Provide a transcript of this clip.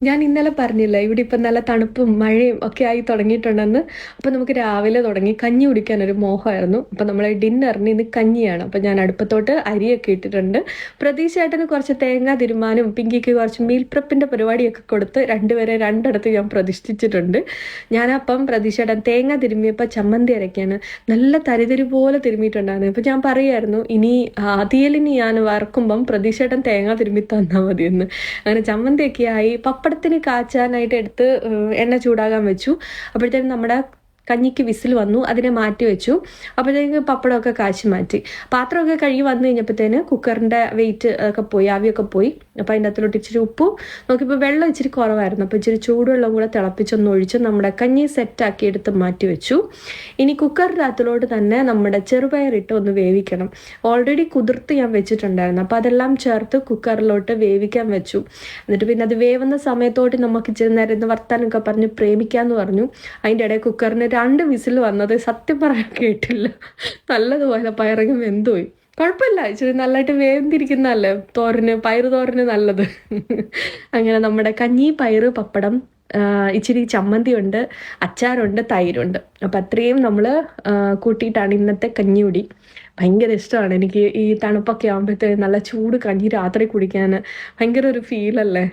ഞാൻ ഇന്നലെ പറഞ്ഞില്ല ഇവിടെ ഇപ്പം നല്ല തണുപ്പും മഴയും ഒക്കെ ആയി തുടങ്ങിയിട്ടുണ്ടെന്ന്. അപ്പം നമുക്ക് രാവിലെ തുടങ്ങി കഞ്ഞി കുടിക്കാനൊരു മോഹമായിരുന്നു. അപ്പം നമ്മൾ ഡിന്നറിന് ഇന്ന് കഞ്ഞിയാണ്. അപ്പം ഞാൻ അടുപ്പത്തോട്ട് അരിയൊക്കെ ഇട്ടിട്ടുണ്ട്. പ്രതീക്ഷ ഏട്ടന് കുറച്ച് തേങ്ങ തിരുമാനും പിങ്കിക്ക് കുറച്ച് മീൽ പ്രപ്പിൻ്റെ പരിപാടിയൊക്കെ കൊടുത്ത് രണ്ടുപേരെ രണ്ടിടത്ത് ഞാൻ പ്രതിഷ്ഠിച്ചിട്ടുണ്ട്. ഞാനപ്പം പ്രതീക്ഷ ഏട്ടൻ തേങ്ങ തിരുമ്മിയപ്പോൾ ചമ്മന്തി അരയ്ക്കാണ്. നല്ല തരിതരി പോലെ തിരുമ്മിയിട്ടുണ്ടായിരുന്നു. അപ്പം ഞാൻ പറയുമായിരുന്നു ഇനി അവിയലിന് ഞാൻ വറക്കുമ്പം പ്രതീക്ഷ ഏട്ടൻ തേങ്ങ തിരുമ്മി തന്നാൽ മതിയെന്ന്. അങ്ങനെ ചമ്മന്തിയൊക്കെ ആയി. പപ്പടത്തിന് കാച്ചാനായിട്ട് എടുത്ത് എണ്ണ ചൂടാകാൻ വെച്ചു. അപ്പോഴത്തേക്കും നമ്മുടെ കഞ്ഞിക്ക് വിസിൽ വന്നു. അതിനെ മാറ്റി വെച്ചു. അപ്പോഴത്തേക്ക് പപ്പടമൊക്കെ കാച്ചി മാറ്റി. പാത്രമൊക്കെ കഴുകി വന്നു കഴിഞ്ഞപ്പോഴത്തേന് കുക്കറിൻ്റെ വെയിറ്റ് ഒക്കെ പോയി, ആവിയൊക്കെ പോയി. അപ്പോൾ അതിൻ്റെ അകത്തോട്ട് ഇച്ചിരി ഉപ്പും നോക്കിയപ്പോൾ വെള്ളം ഇച്ചിരി കുറവായിരുന്നു. അപ്പോൾ ഇച്ചിരി ചൂടുവെള്ളം കൂടെ തിളപ്പിച്ചൊന്ന് ഒഴിച്ച് നമ്മുടെ കഞ്ഞി സെറ്റാക്കി എടുത്ത് മാറ്റി വെച്ചു. ഇനി കുക്കറിൻ്റെ അകത്തിലോട്ട് തന്നെ നമ്മുടെ ചെറുപയറിട്ട് ഒന്ന് വേവിക്കണം. ഓൾറെഡി കുതിർത്ത് ഞാൻ വെച്ചിട്ടുണ്ടായിരുന്നു. അപ്പോൾ അതെല്ലാം ചേർത്ത് കുക്കറിലോട്ട് വേവിക്കാൻ വെച്ചു. എന്നിട്ട് പിന്നെ അത് വേവുന്ന സമയത്തോട്ട് നമുക്ക് ഇച്ചിരി നേരം ഇന്ന് വർത്താനൊക്കെ പറഞ്ഞ് പ്രേമിക്കാമെന്ന് പറഞ്ഞു. അതിൻ്റെ ഇടയിൽ കുക്കറിന് 2 വിസിൽ വന്നത് സത്യം പറയാൻ കേട്ടില്ല. നല്ലതുപോലെ പയറങ്ങ് വെന്തുപോയി. കുഴപ്പമില്ല, ഇച്ചിരി നല്ലതായിട്ട് വേന്തിരിക്കുന്നതല്ലേ തോരന്, പയറ് തോരന് നല്ലത്. അങ്ങനെ നമ്മുടെ കഞ്ഞി, പയറ്, പപ്പടം, ഇച്ചിരി ചമ്മന്തിയുണ്ട്, അച്ചാറുണ്ട്, തൈരുണ്ട്. അപ്പം അത്രയും നമ്മൾ കൂട്ടിയിട്ടാണ് ഇന്നത്തെ കഞ്ഞിയുടി. ഭയങ്കര ഇഷ്ടമാണ് എനിക്ക് ഈ തണുപ്പൊക്കെ ആകുമ്പോഴത്തേക്കും നല്ല ചൂട് കഞ്ഞി രാത്രി കുടിക്കാൻ. ഭയങ്കര ഒരു ഫീലല്ലേ.